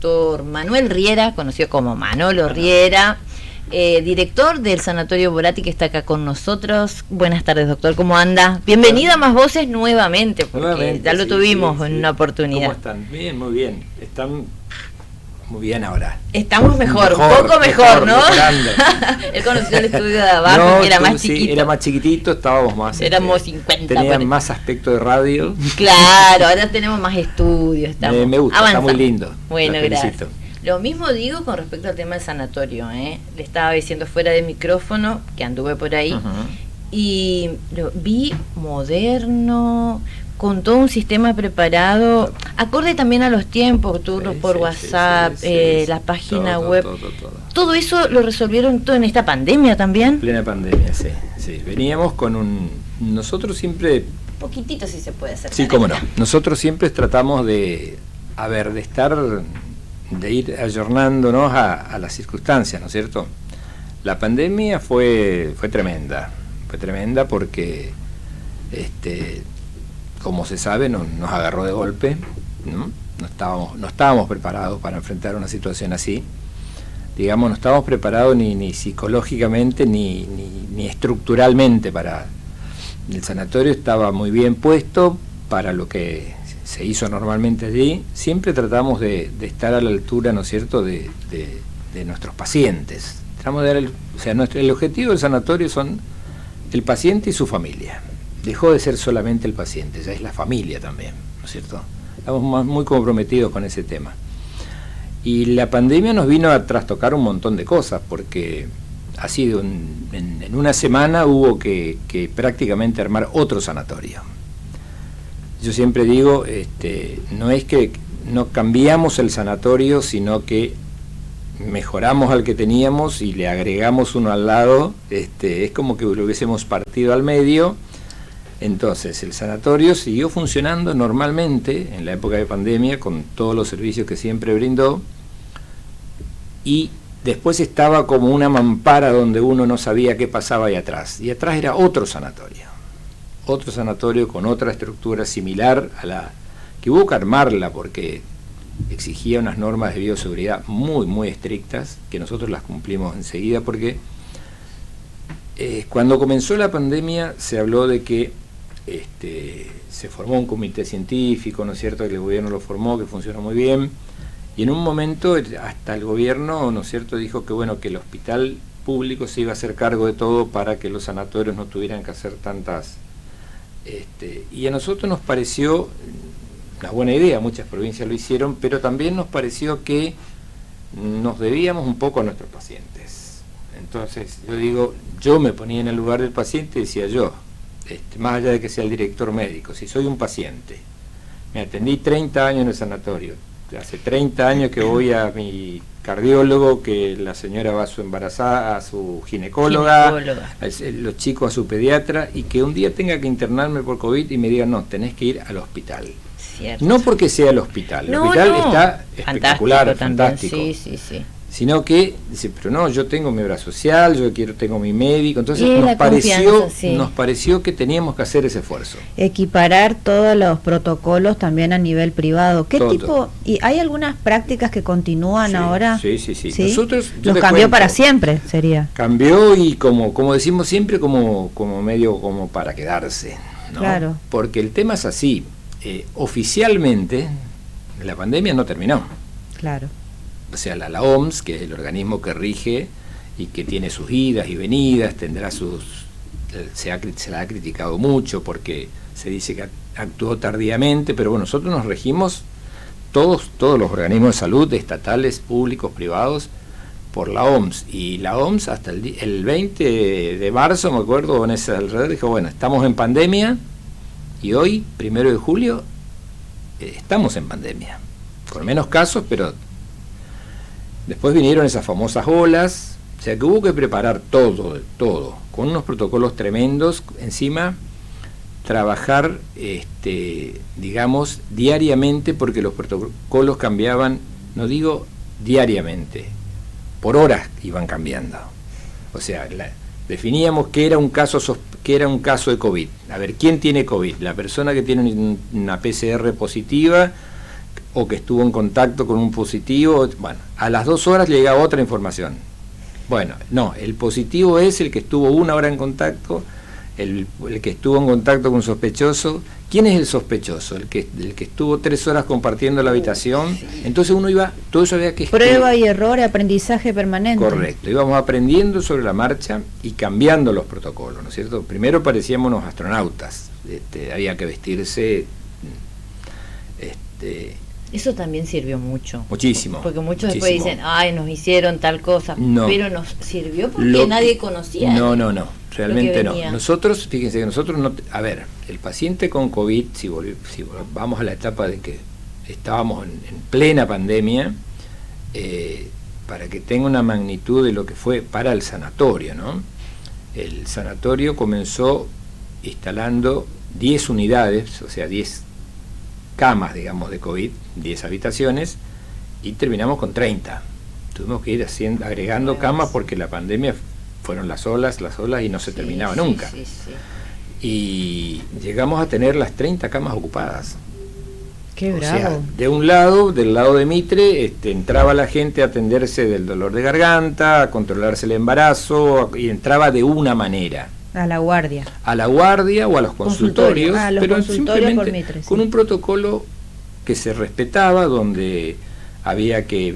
doctor Manuel Riera, conocido como Manolo Riera, director del Sanatorio Volati, que está acá con nosotros. Buenas tardes, doctor, ¿cómo anda? Bienvenida a Más Voces nuevamente, porque ya lo tuvimos en una oportunidad. ¿Cómo están? Bien, muy bien. Están muy bien ahora. Estamos mejor, un poco mejor, ¿no? Él conoció el estudio de abajo, no, que era más chiquito. Sí, era más chiquitito, estábamos más... Éramos 50. Tenían más aspecto de radio. Claro, ahora tenemos más estudios. Estamos me gusta, avanzando. Está muy lindo. Bueno, gracias. Lo mismo digo con respecto al tema del sanatorio, ¿eh? Le estaba diciendo fuera de micrófono, que anduve por ahí, y lo vi moderno, con todo un sistema preparado, acorde también a los tiempos, turnos por WhatsApp, la página web. Todo eso lo resolvieron todo en esta pandemia también. Plena pandemia, sí. Veníamos con nosotros siempre... Poquitito si se puede hacer. Sí, cómo no. Nosotros siempre tratamos de ir ayornándonos a las circunstancias, ¿no es cierto? La pandemia fue tremenda porque, como se sabe, nos agarró de golpe, ¿no? No estábamos preparados para enfrentar una situación así, digamos, no estábamos preparados ni psicológicamente ni estructuralmente para... El sanatorio estaba muy bien puesto para lo que se hizo normalmente allí. Siempre tratamos de estar a la altura, ¿no es cierto?, de nuestros pacientes. Tratamos de dar el objetivo del sanatorio son el paciente y su familia. Dejó de ser solamente el paciente, ya es la familia también, ¿no es cierto? Estamos muy comprometidos con ese tema. Y la pandemia nos vino a trastocar un montón de cosas, porque ha sido en una semana hubo que prácticamente armar otro sanatorio. Yo siempre digo, no es que no cambiamos el sanatorio, sino que mejoramos al que teníamos y le agregamos uno al lado. Es como que lo hubiésemos partido al medio. Entonces el sanatorio siguió funcionando normalmente en la época de pandemia con todos los servicios que siempre brindó, y después estaba como una mampara donde uno no sabía qué pasaba ahí atrás, y atrás era otro sanatorio con otra estructura similar a la que hubo que armarla porque exigía unas normas de bioseguridad muy estrictas, que nosotros las cumplimos enseguida, porque cuando comenzó la pandemia se habló de que se formó un comité científico, ¿no es cierto?, que el gobierno lo formó, que funcionó muy bien, y en un momento hasta el gobierno, ¿no es cierto?, dijo que bueno, que el hospital público se iba a hacer cargo de todo para que los sanatorios no tuvieran que hacer tantas... y a nosotros nos pareció una buena idea, muchas provincias lo hicieron, pero también nos pareció que nos debíamos un poco a nuestros pacientes. Entonces yo me ponía en el lugar del paciente y decía yo, más allá de que sea el director médico, si soy un paciente, me atendí 30 años en el sanatorio, hace 30 años que voy a mi cardiólogo, que la señora va a su embarazada, a su ginecóloga. Los chicos a su pediatra, y que un día tenga que internarme por COVID y me digan, no, tenés que ir al hospital. Cierto. No porque sea el hospital, el hospital está espectacular, fantástico. Sí. Sino que dice, pero no, yo tengo mi obra social, tengo mi médico, entonces nos pareció que teníamos que hacer ese esfuerzo. Equiparar todos los protocolos también a nivel privado. ¿Qué tipo? ¿Y hay algunas prácticas que continúan ahora? Sí. Nosotros, los cambió para siempre, sería. Cambió, y como decimos siempre, como medio como para quedarse, ¿no? Claro. Porque el tema es así, oficialmente la pandemia no terminó. Claro. O sea, la OMS, que es el organismo que rige y que tiene sus idas y venidas, tendrá se la ha criticado mucho porque se dice que actuó tardíamente, pero bueno, nosotros nos regimos, todos los organismos de salud, estatales, públicos, privados, por la OMS. Y la OMS hasta el 20 de marzo, me acuerdo, en ese alrededor, dijo, bueno, estamos en pandemia, y hoy, 1 de julio, estamos en pandemia, con menos casos, pero... Después vinieron esas famosas olas, o sea que hubo que preparar todo, con unos protocolos tremendos, encima trabajar, digamos, diariamente, porque los protocolos cambiaban, no digo diariamente, por horas iban cambiando. O sea, definíamos que era un caso de COVID. A ver, ¿quién tiene COVID? La persona que tiene una PCR positiva o que estuvo en contacto con un positivo. Bueno, a las 2 horas llega otra información. Bueno, no, el positivo es el que estuvo 1 hora en contacto, el que estuvo en contacto con un sospechoso. ¿Quién es el sospechoso? El que estuvo 3 horas compartiendo la habitación. Entonces uno iba, todo eso había que... Prueba y error, aprendizaje permanente. Correcto, íbamos aprendiendo sobre la marcha y cambiando los protocolos, ¿no es cierto? Primero parecíamos unos astronautas, había que vestirse... Eso también sirvió mucho. Muchísimo. Porque muchos muchísimo. después dicen, ay, nos hicieron tal cosa, no, pero nos sirvió porque nadie conocía. No, realmente no. Nosotros, fíjense que nosotros no... A ver, el paciente con COVID, si vamos a la etapa de que estábamos en plena pandemia, para que tenga una magnitud de lo que fue para el sanatorio, ¿no? El sanatorio comenzó instalando 10 unidades, o sea, 10 camas, digamos, de COVID, 10 habitaciones, y terminamos con 30. Tuvimos que ir agregando camas porque la pandemia fueron las olas y no se terminaba nunca. Y llegamos a tener las 30 camas ocupadas. Qué bravo. O sea, de un lado, del lado de Mitre, entraba la gente a atenderse del dolor de garganta, a controlarse el embarazo, y entraba de una manera. A la guardia. A la guardia o a los consultorios, pero simplemente por Mitre, sí. Con un protocolo que se respetaba, donde había que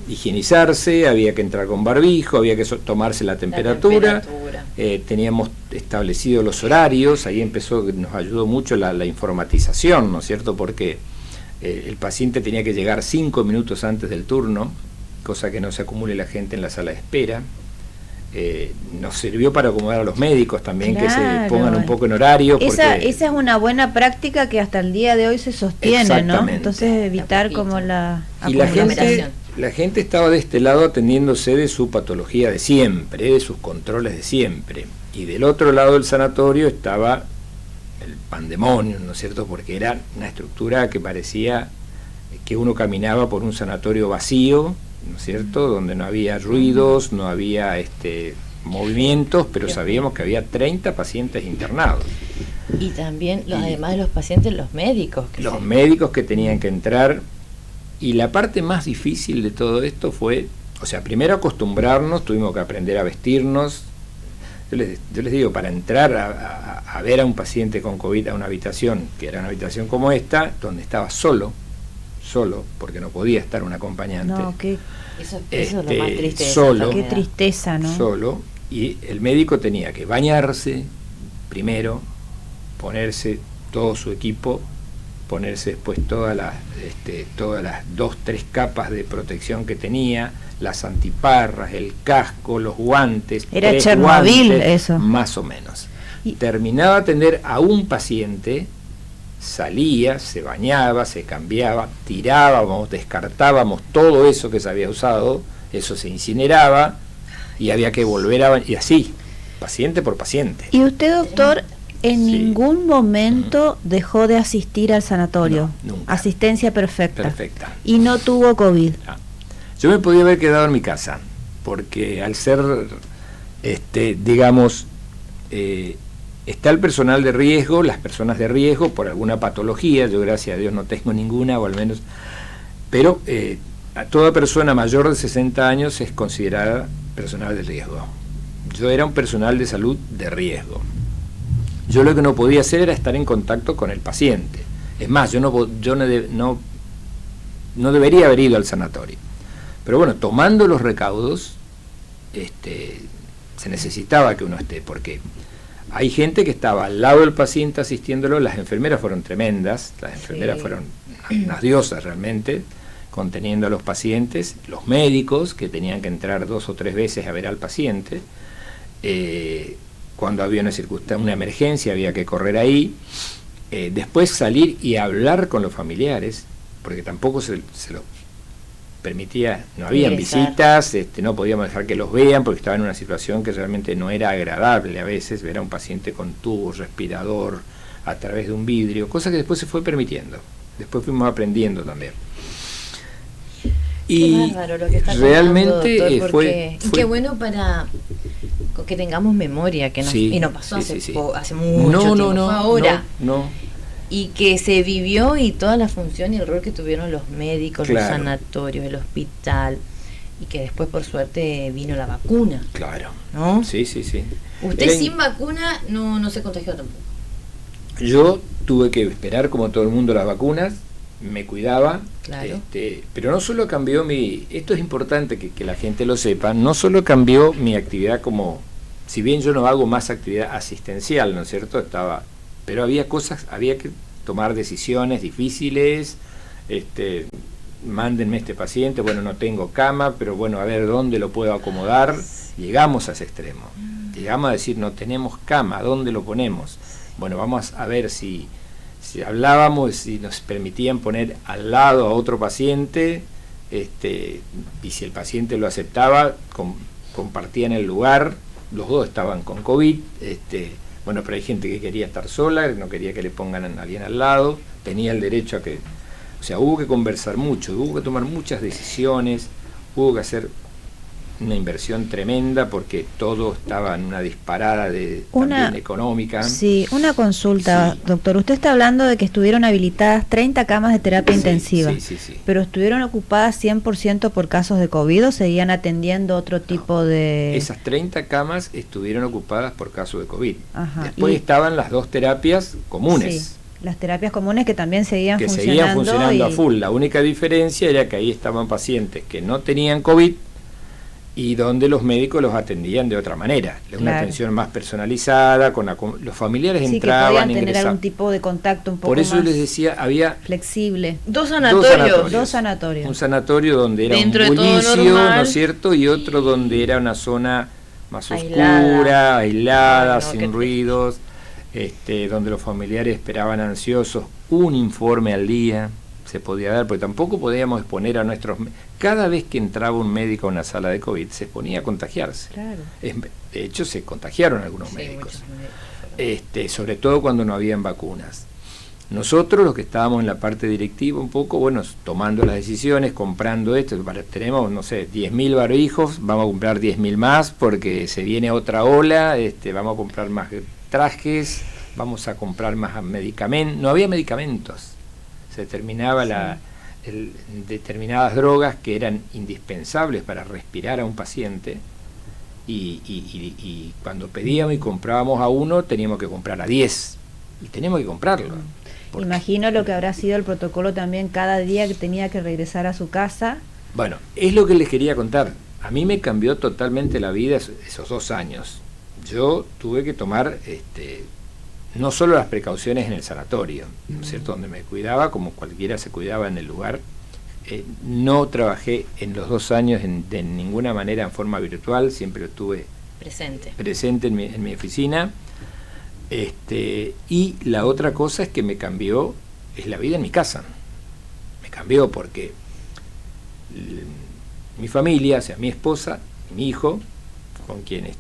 higienizarse, había que entrar con barbijo, había que tomarse la temperatura. Teníamos establecidos los horarios, ahí nos ayudó mucho la informatización, ¿no es cierto? Porque el paciente tenía que llegar 5 minutos antes del turno, cosa que no se acumule la gente en la sala de espera. Nos sirvió para acomodar a los médicos también, claro, que se pongan un poco en horario. Esa es una buena práctica que hasta el día de hoy se sostiene, ¿no? Entonces evitar como la aglomeración. La gente estaba de este lado atendiéndose de su patología de siempre, de sus controles de siempre. Y del otro lado del sanatorio estaba el pandemonio, ¿no es cierto? Porque era una estructura que parecía que uno caminaba por un sanatorio vacío, ¿no es cierto?, donde no había ruidos, no había movimientos, pero sabíamos que había 30 pacientes internados. Y también, además de los pacientes, los médicos. Los médicos que tenían que entrar. Y la parte más difícil de todo esto fue, o sea, primero acostumbrarnos, tuvimos que aprender a vestirnos. Yo les digo, para entrar a ver a un paciente con COVID a una habitación, que era una habitación como esta, donde estaba solo, porque no podía estar un acompañante. No, eso es lo más triste. Solo, qué tristeza, ¿no? Solo, y el médico tenía que bañarse primero, ponerse todo su equipo, ponerse después todas las 2-3 capas de protección que tenía, las antiparras, el casco, los guantes. Era Chernobyl eso. Más o menos. Terminaba de atender a un paciente, salía, se bañaba, se cambiaba, tirábamos, descartábamos todo eso que se había usado, eso se incineraba y había que volver y así, paciente por paciente. ¿Y usted, doctor, en ningún momento dejó de asistir al sanatorio? No, nunca. Asistencia perfecta. Perfecta. Y no tuvo COVID. Yo me podía haber quedado en mi casa, porque al ser, digamos, está el personal de riesgo, las personas de riesgo por alguna patología, yo gracias a Dios no tengo ninguna, o al menos, pero a toda persona mayor de 60 años es considerada personal de riesgo. Yo era un personal de salud de riesgo. Yo lo que no podía hacer era estar en contacto con el paciente. Es más, yo no debería haber ido al sanatorio. Pero bueno, tomando los recaudos, se necesitaba que uno esté, porque hay gente que estaba al lado del paciente asistiéndolo. Las enfermeras fueron tremendas, las enfermeras fueron unas diosas realmente, conteniendo a los pacientes, los médicos que tenían que entrar 2 o 3 veces a ver al paciente. Cuando había una emergencia había que correr ahí, después salir y hablar con los familiares, porque tampoco se los permitía, no habían visitas, no podíamos dejar que los vean porque estaban en una situación que realmente no era agradable a veces, ver a un paciente con tubo, respirador, a través de un vidrio, cosa que después se fue permitiendo, después fuimos aprendiendo también. Y qué bárbaro lo que está realmente contando, doctor, fue qué bueno para que tengamos memoria, que y no pasó hace mucho tiempo, fue ahora. y que se vivió y toda la función y el rol que tuvieron los médicos, claro, los sanatorios, el hospital, y que después por suerte vino la vacuna. Claro. ¿No? Sí, sí, sí. Usted sin vacuna no se contagió tampoco. Yo tuve que esperar como todo el mundo las vacunas, me cuidaba, claro, pero no solo cambió esto es importante que la gente lo sepa, no solo cambió mi actividad como, si bien yo no hago más actividad asistencial, ¿no es cierto? Pero había que tomar decisiones difíciles, mándenme este paciente, bueno, no tengo cama, pero bueno, a ver dónde lo puedo acomodar. Llegamos a ese extremo, llegamos a decir, no tenemos cama, ¿dónde lo ponemos? Bueno, vamos a ver si hablábamos, si nos permitían poner al lado a otro paciente, y si el paciente lo aceptaba, compartían el lugar, los dos estaban con COVID, bueno, pero hay gente que quería estar sola, no quería que le pongan a alguien al lado, tenía el derecho a que, o sea, hubo que conversar mucho, hubo que tomar muchas decisiones, hubo que hacer una inversión tremenda porque todo estaba en una disparada también económica. Sí, una consulta, sí, doctor. Usted está hablando de que estuvieron habilitadas 30 camas de terapia intensiva, sí. pero ¿estuvieron ocupadas 100% por casos de COVID o seguían atendiendo otro tipo de...? Esas 30 camas estuvieron ocupadas por casos de COVID. Ajá. Después estaban las 2 terapias comunes. Sí, las terapias comunes que también seguían funcionando a full. La única diferencia era que ahí estaban pacientes que no tenían COVID y donde los médicos los atendían de otra manera, una atención más personalizada, los familiares entraban, que podían tener algún tipo de contacto un poco por eso más les decía, había flexible. Dos sanatorios. Un sanatorio donde era dentro un bullicio, ¿no es cierto? Y otro donde era una zona más oscura, aislada, sin ruidos, donde los familiares esperaban ansiosos un informe al día. Se podía dar, porque tampoco podíamos exponer a nuestros... Cada vez que entraba un médico a una sala de COVID se exponía a contagiarse. Claro. De hecho, se contagiaron algunos médicos. Sobre todo cuando no habían vacunas. Nosotros, los que estábamos en la parte directiva un poco, bueno, tomando las decisiones, comprando esto, tenemos, no sé, 10.000 barbijos, vamos a comprar 10.000 más porque se viene otra ola, vamos a comprar más trajes, vamos a comprar más medicamentos. No había medicamentos. Se terminaba determinadas drogas que eran indispensables para respirar a un paciente y cuando pedíamos y comprábamos a uno teníamos que comprar a 10 y teníamos que comprarlo. Imagino lo que habrá sido el protocolo también cada día que tenía que regresar a su casa. Bueno, es lo que les quería contar. A mí me cambió totalmente la vida esos 2 años. Yo tuve que tomar no solo las precauciones en el sanatorio, ¿no es cierto?, donde me cuidaba como cualquiera se cuidaba en el lugar. No trabajé en los 2 años de ninguna manera en forma virtual, siempre estuve presente en mi oficina. Y la otra cosa es que me cambió, es la vida en mi casa. Me cambió porque mi familia, o sea, mi esposa y mi hijo, con quien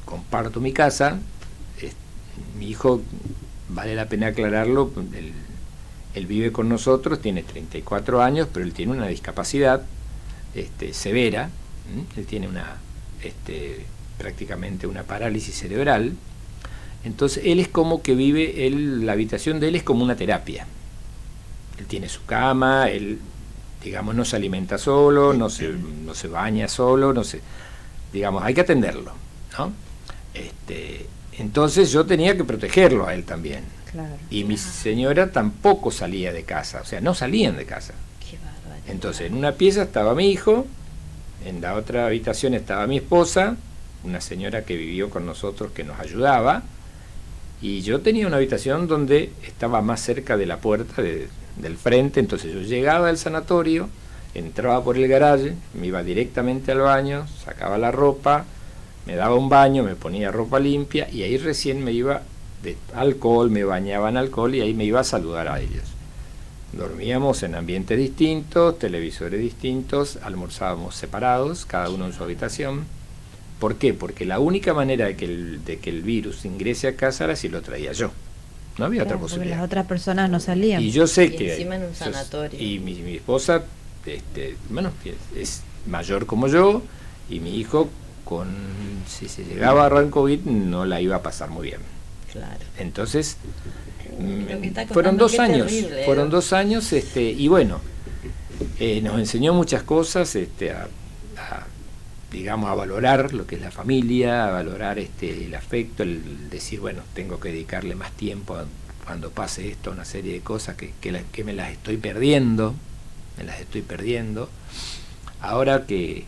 comparto mi casa, mi hijo, vale la pena aclararlo, él vive con nosotros, tiene 34 años, pero él tiene una discapacidad severa, él tiene prácticamente una parálisis cerebral, entonces él es como que vive, la habitación de él es como una terapia, él tiene su cama, él, digamos, no se alimenta solo, no se baña solo, digamos, hay que atenderlo, ¿no? Entonces yo tenía que protegerlo a él también. Claro. Y mi señora tampoco salía de casa, o sea, no salían de casa. Qué bárbaro. Entonces en una pieza estaba mi hijo, en la otra habitación estaba mi esposa, una señora que vivió con nosotros que nos ayudaba, y yo tenía una habitación donde estaba más cerca de la puerta del frente, entonces yo llegaba al sanatorio, entraba por el garaje, me iba directamente al baño, sacaba la ropa, me daba un baño, me ponía ropa limpia y ahí recién me iba de alcohol, me bañaba en alcohol y ahí me iba a saludar a ellos. Dormíamos en ambientes distintos, televisores distintos, almorzábamos separados, cada uno en su habitación. ¿Por qué? Porque la única manera de que el virus ingrese a casa era si lo traía yo. No había otra posibilidad. Porque las otras personas no salían. Y yo sé que... encima en un sanatorio. Y mi esposa, bueno, es mayor como yo, y mi hijo... si se llegaba a agarrar COVID no la iba a pasar muy bien. Claro. Entonces, fueron 2 años, terrible, fueron 2 años, y bueno, nos enseñó muchas cosas, digamos, a valorar lo que es la familia, a valorar el afecto, el decir, bueno, tengo que dedicarle más tiempo cuando pase esto, una serie de cosas que me las estoy perdiendo, ahora que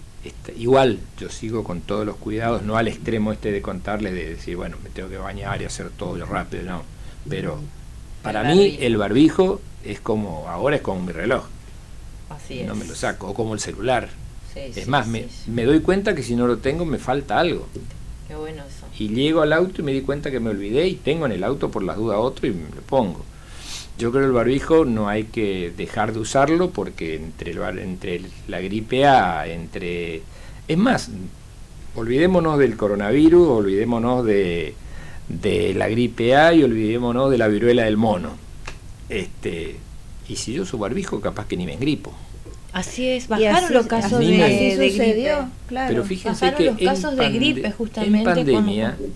igual yo sigo con todos los cuidados, no al extremo de contarles, de decir, bueno, me tengo que bañar y hacer todo rápido, no, pero para mí el barbijo ahora es como mi reloj. Así es. No me lo saco, o como el celular. Sí, es más, me doy cuenta que si no lo tengo me falta algo. Qué bueno eso. Y llego al auto y me di cuenta que me olvidé y tengo en el auto por las dudas otro y me lo pongo. Yo creo que el barbijo no hay que dejar de usarlo porque entre la gripe A, es más, olvidémonos del coronavirus, olvidémonos de la gripe A y olvidémonos de la viruela del mono. Y si yo uso barbijo, capaz que ni me engripo. Así es, bajaron los casos de gripe. Claro. Pero fíjense bajaron que los casos de gripe justamente.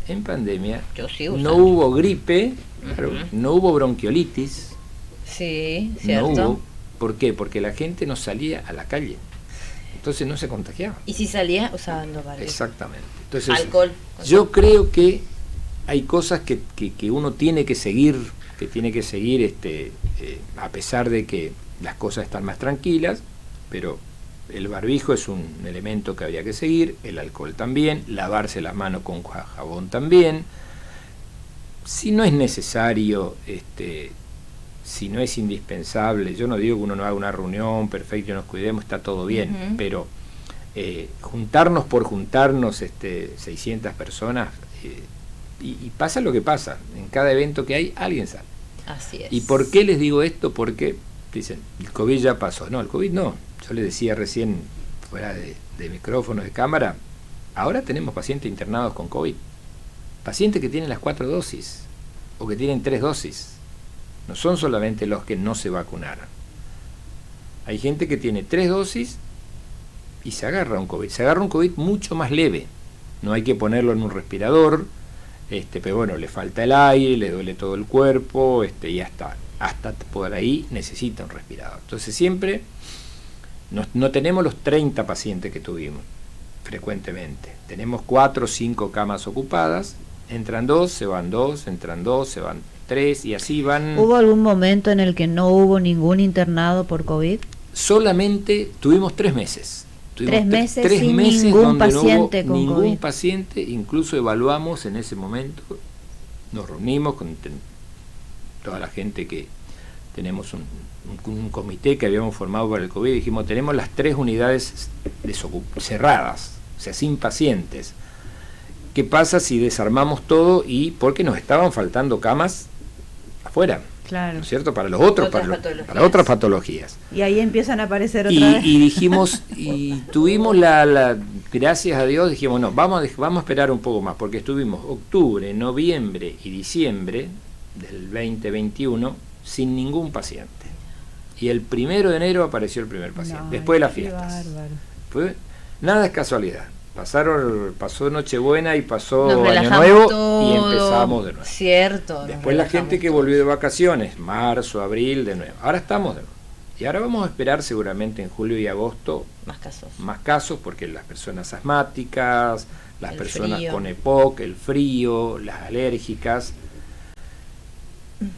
En pandemia no hubo gripe, claro, no hubo bronquiolitis. Sí, cierto. No hubo. ¿Por qué? Porque la gente no salía a la calle. Entonces no se contagiaba. Y si salía, usaban barbijo. Exactamente. Entonces, alcohol. Yo creo que hay cosas que uno tiene que seguir, a pesar de que las cosas están más tranquilas, pero el barbijo es un elemento que había que seguir, el alcohol también, lavarse las manos con jabón también. Si no es necesario, si no es indispensable, yo no digo que uno no haga una reunión, perfecto, nos cuidemos, está todo bien, pero juntarnos por juntarnos 600 personas, y pasa lo que pasa, en cada evento que hay, alguien sale. Así es. ¿Y por qué les digo esto? Porque dicen, el COVID ya pasó. No, el COVID no. Yo les decía recién, fuera de micrófono, de cámara, ahora tenemos pacientes internados con COVID. Pacientes que tienen las 4 dosis, o que tienen 3 dosis. No son solamente los que no se vacunaron. Hay gente que tiene 3 dosis y se agarra un COVID. Se agarra un COVID mucho más leve. No hay que ponerlo en un respirador, pero bueno, le falta el aire, le duele todo el cuerpo, y hasta por ahí necesita un respirador. Entonces siempre no tenemos los 30 pacientes que tuvimos frecuentemente. Tenemos 4 o 5 camas ocupadas, entran 2, se van 2, entran 2, se van 3 y así van. ¿Hubo algún momento en el que no hubo ningún internado por COVID? Solamente tuvimos 3 meses. 3 meses sin ningún paciente con ningún COVID. Paciente, incluso evaluamos en ese momento, nos reunimos con toda la gente que tenemos un comité que habíamos formado para el COVID, y dijimos, tenemos las 3 unidades cerradas, o sea, sin pacientes. ¿Qué pasa si desarmamos todo? Y porque nos estaban faltando camas afuera. Claro. ¿No es cierto? Para los otros, para otras patologías. Y ahí empiezan a aparecer otra vez. Y dijimos, y tuvimos gracias a Dios, dijimos, no, vamos a esperar un poco más, porque estuvimos octubre, noviembre y diciembre del 2021 sin ningún paciente. Y el 1 de enero apareció el primer paciente, después de las fiestas. Nada es casualidad. Pasó Nochebuena y pasó Año Nuevo y empezamos de nuevo. Cierto. Después la gente que volvió de vacaciones, marzo, abril, de nuevo. Ahora estamos de nuevo. Y ahora vamos a esperar seguramente en julio y agosto más casos porque las personas asmáticas, las personas con EPOC, el frío, las alérgicas.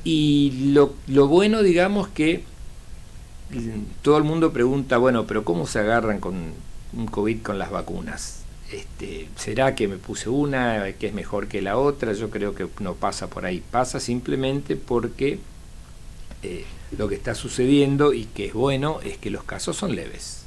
Y lo bueno, digamos, que todo el mundo pregunta, bueno, pero ¿cómo se agarran con un COVID con las vacunas? ¿Será que me puse una que es mejor que la otra? Yo creo que no pasa por ahí, pasa simplemente porque lo que está sucediendo, y que es bueno, es que los casos son leves.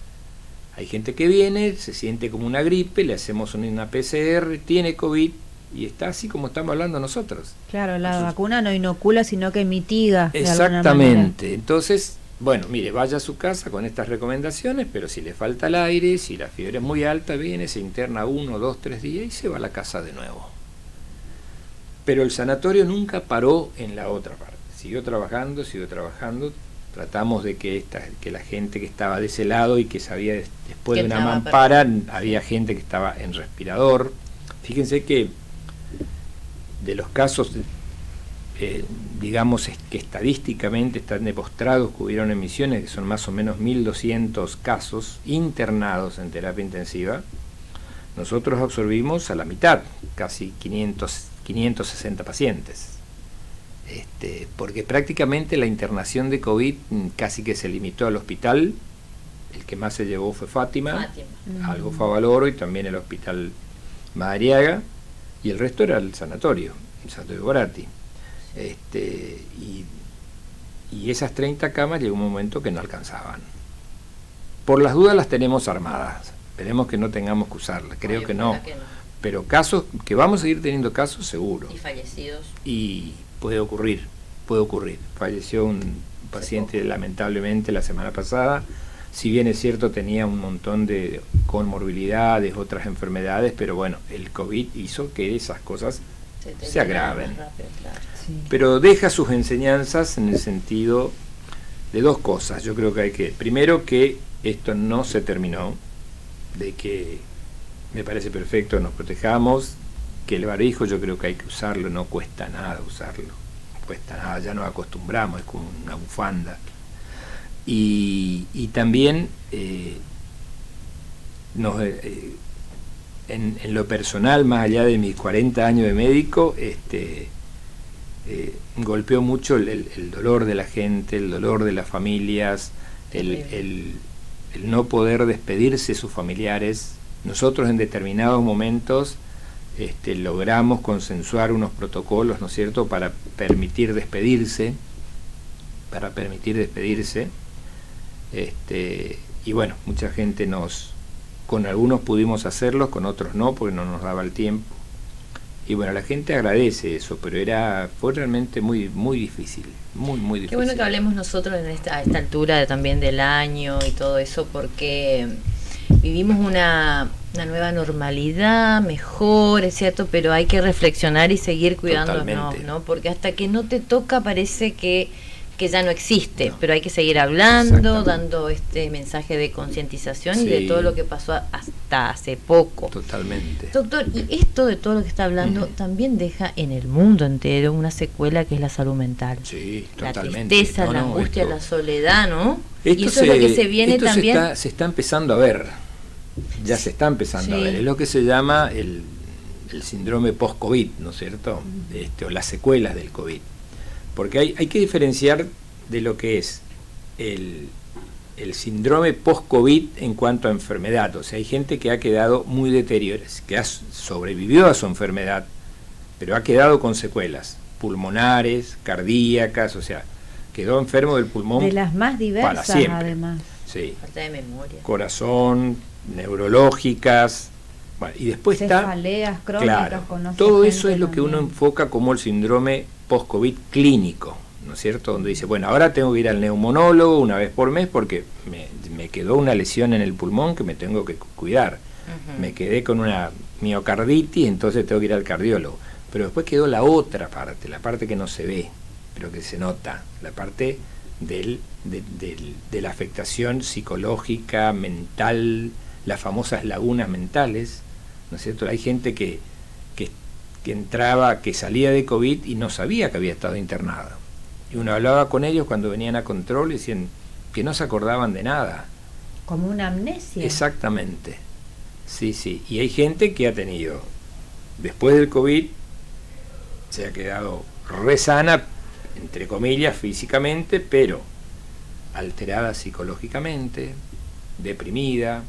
Hay gente que viene, se siente como una gripe, le hacemos una PCR, tiene COVID y está así como estamos hablando nosotros. Claro, la vacuna no inocula, sino que mitiga. Exactamente. Entonces, bueno, mire, vaya a su casa con estas recomendaciones, pero si le falta el aire, si la fiebre es muy alta, viene, se interna 1, 2, 3 días y se va a la casa de nuevo. Pero el sanatorio nunca paró en la otra parte, siguió trabajando, tratamos de que la gente que estaba de ese lado y que sabía después de una mampara, había gente que estaba en respirador. Fíjense que de los casos digamos que estadísticamente están demostrados que hubieron en Misiones, que son más o menos 1.200 casos internados en terapia intensiva, nosotros absorbimos a la mitad, casi 560 pacientes. Porque prácticamente la internación de COVID casi que se limitó al hospital. El que más se llevó fue Fátima. Algo Favaloro y también el hospital Madariaga, y el resto era el sanatorio Boratti. Y esas 30 camas llegó un momento que no alcanzaban. Por las dudas las tenemos armadas, esperemos que no tengamos que usarlas, creo que no. Pero casos, que vamos a seguir teniendo casos seguro. Y fallecidos. Y puede ocurrir. Falleció un paciente lamentablemente la semana pasada, si bien es cierto tenía un montón de comorbilidades, otras enfermedades, pero bueno, el COVID hizo que esas cosas se agraven. Rápido, claro. Sí. Pero deja sus enseñanzas en el sentido de dos cosas. Yo creo que hay que, primero, que esto no se terminó, de que me parece perfecto nos protejamos, que el barbijo yo creo que hay que usarlo, no cuesta nada usarlo, no cuesta nada, ya nos acostumbramos, es como una bufanda. Y también en lo personal, más allá de mis 40 años de médico, golpeó mucho el dolor de la gente, el dolor de las familias, el no poder despedirse de sus familiares. Nosotros en determinados momentos logramos consensuar unos protocolos, ¿no es cierto?, para permitir despedirse, y bueno, mucha gente con algunos pudimos hacerlos, con otros no, porque no nos daba el tiempo. Y bueno, la gente agradece eso, pero fue realmente muy muy difícil, muy difícil. Qué bueno que hablemos nosotros a esta altura también del año y todo eso, porque vivimos una nueva normalidad, mejor, es cierto, pero hay que reflexionar y seguir cuidándonos, ¿no? Porque hasta que no te toca parece que ya no existe, pero hay que seguir hablando, dando este mensaje de concientización y de todo lo que pasó hasta hace poco. Totalmente. Doctor, y esto de todo lo que está hablando también deja en el mundo entero una secuela que es la salud mental. Sí, totalmente. La tristeza, la angustia, la soledad, ¿no? Y eso es lo que se viene también. Se está empezando a ver, ya se está empezando a ver, es lo que se llama el síndrome post-COVID, ¿no es cierto? O las secuelas del COVID. Porque hay que diferenciar de lo que es el síndrome post-COVID en cuanto a enfermedad. O sea, hay gente que ha quedado muy deteriorada, que sobrevivió a su enfermedad, pero ha quedado con secuelas pulmonares, cardíacas, o sea, quedó enfermo del pulmón. De las más diversas, para siempre. Además. Sí. Falta de memoria. Corazón, neurológicas. Bueno, y después cefaleas crónicas, todo eso es lo que uno enfoca como el síndrome post-COVID clínico, ¿no es cierto? Donde dice, bueno, ahora tengo que ir al neumonólogo una vez por mes porque me quedó una lesión en el pulmón que me tengo que cuidar. Me quedé con una miocarditis, entonces tengo que ir al cardiólogo. Pero después quedó la otra parte, la parte que no se ve, pero que se nota, la parte de la afectación psicológica, mental, las famosas lagunas mentales, ¿no es cierto? Hay gente que entraba, que salía de COVID y no sabía que había estado internada. Y uno hablaba con ellos cuando venían a control y decían que no se acordaban de nada. Como una amnesia. Exactamente. Sí. Y hay gente que ha tenido, después del COVID, se ha quedado re sana, entre comillas, físicamente, pero alterada psicológicamente, deprimida,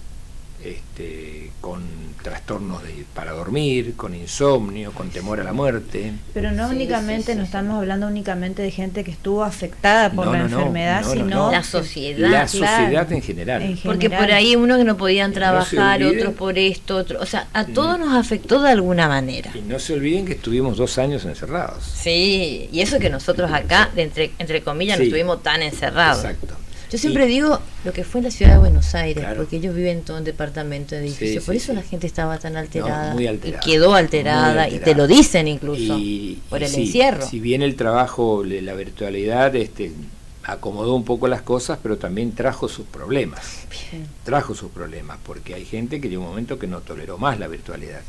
con trastornos para dormir, con insomnio, con temor a la muerte. Pero no únicamente, no estamos hablando únicamente de gente que estuvo afectada por la enfermedad, sino la sociedad. La sociedad en general. Porque por ahí unos que no podían trabajar, otros por esto, otros, o sea, a todos nos afectó de alguna manera. Y no se olviden que estuvimos 2 años encerrados. Sí, y eso que nosotros acá, entre comillas, no estuvimos tan encerrados. Exacto. Yo siempre digo lo que fue en la ciudad de Buenos Aires, porque ellos viven en todo un departamento de edificios, por eso la gente estaba tan alterada, muy alterada, y quedó alterada, y te lo dicen incluso, por el encierro. Si bien el trabajo, la virtualidad, acomodó un poco las cosas, pero también trajo sus problemas. Trajo sus problemas, porque hay gente que llegó un momento que no toleró más la virtualidad.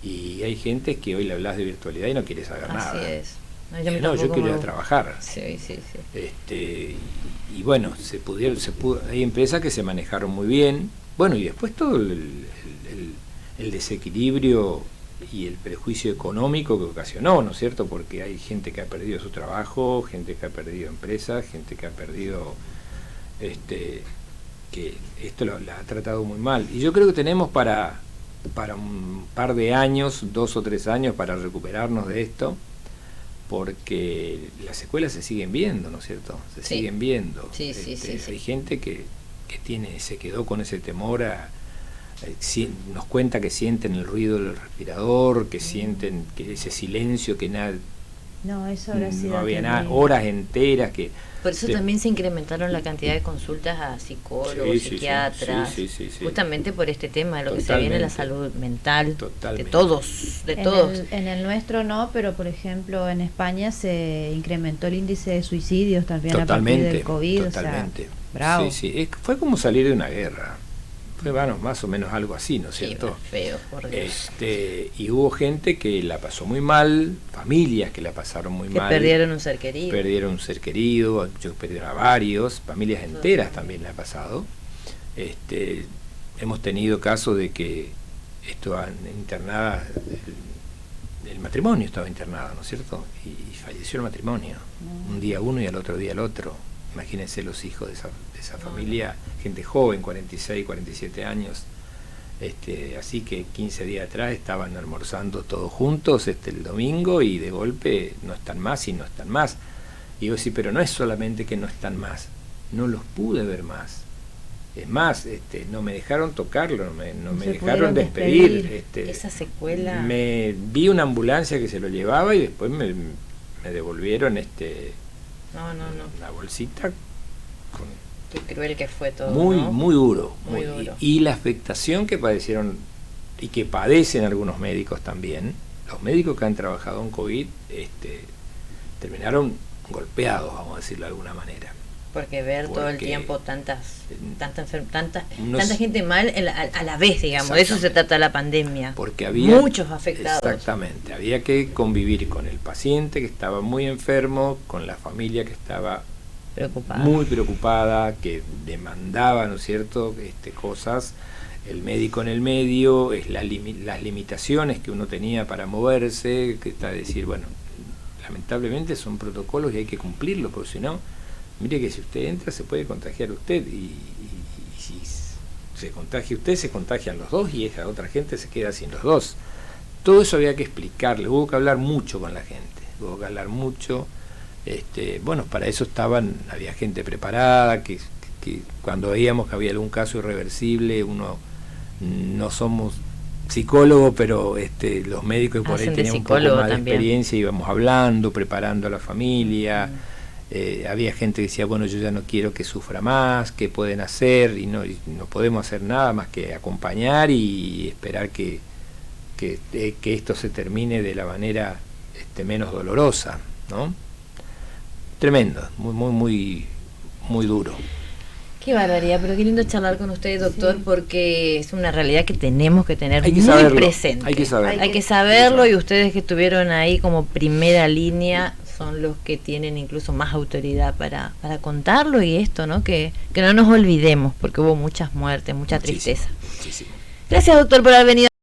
Y hay gente que hoy le hablas de virtualidad y no quiere saber nada. Así es. No, yo quiero ir a trabajar. Sí. Y bueno, hay empresas que se manejaron muy bien. Bueno, y después todo el desequilibrio y el prejuicio económico que ocasionó, ¿no es cierto? Porque hay gente que ha perdido su trabajo, gente que ha perdido empresas, gente que ha perdido, que esto la ha tratado muy mal. Y yo creo que tenemos para un par de años, 2 o 3 años, para recuperarnos de esto, porque las secuelas se siguen viendo, ¿no es cierto? Siguen viendo. Sí. Hay gente que se quedó con ese temor nos cuenta que sienten el ruido del respirador, que sienten que ese silencio, que nada, no había nada, horas enteras que... Por eso también se incrementaron la cantidad de consultas a psicólogos, psiquiatras, justamente por este tema de lo que se viene la salud mental, de todos. En el nuestro no, pero por ejemplo en España se incrementó el índice de suicidios también a partir del COVID. Totalmente. O sea, bravo. Fue como salir de una guerra. Fue más o menos algo así, ¿no es cierto? Feo, por Dios. Y hubo gente que la pasó muy mal, familias que la pasaron muy mal. Que perdieron un ser querido. Yo perdí a varios, familias enteras también la ha pasado. Hemos tenido casos de que internada, el matrimonio estaba internado, ¿no es cierto? Y falleció el matrimonio. Un día uno y al otro día el otro. Imagínense los hijos de esa familia, gente joven, 46, 47 años. Así que 15 días atrás estaban almorzando todos juntos el domingo y de golpe no están más. Y digo, sí, pero no es solamente que no están más, no los pude ver más. Es más, no me dejaron tocarlo, no me dejaron despedir. Esa secuela. Me vi una ambulancia que se lo llevaba y después me devolvieron una bolsita con... Qué cruel que fue todo. Muy duro. Muy duro. Y la afectación que padecieron y que padecen algunos médicos también, los médicos que han trabajado en COVID, terminaron golpeados, vamos a decirlo de alguna manera. Porque todo el tiempo tanta gente mal a la vez, digamos, de eso se trata la pandemia. Porque había muchos afectados. Exactamente, había que convivir con el paciente que estaba muy enfermo, con la familia que estaba muy preocupada, que demandaba, ¿no es cierto?, cosas, el médico en el medio, las limitaciones que uno tenía para moverse, que está a decir, bueno, lamentablemente son protocolos y hay que cumplirlos, porque si no, mire que si usted entra se puede contagiar usted y si se contagia usted, se contagian los dos y esa otra gente se queda sin los dos. Todo eso había que explicarle, hubo que hablar mucho con la gente, bueno, para eso había gente preparada, que cuando veíamos que había algún caso irreversible, no somos psicólogos, pero los médicos por ahí tenían un poco más de experiencia, íbamos hablando, preparando a la familia. Había gente que decía, bueno, yo ya no quiero que sufra más, ¿qué pueden hacer? Y no podemos hacer nada más que acompañar y esperar que esto se termine de la manera menos dolorosa, ¿no? Tremendo, muy duro. Qué barbaridad, pero qué lindo charlar con usted, doctor, porque es una realidad que tenemos que tener muy presente. Hay que saberlo y ustedes que estuvieron ahí como primera línea son los que tienen incluso más autoridad para contarlo y esto, ¿no? Que no nos olvidemos, porque hubo muchas muertes, mucha tristeza. Muchísimo. Gracias, doctor, por haber venido.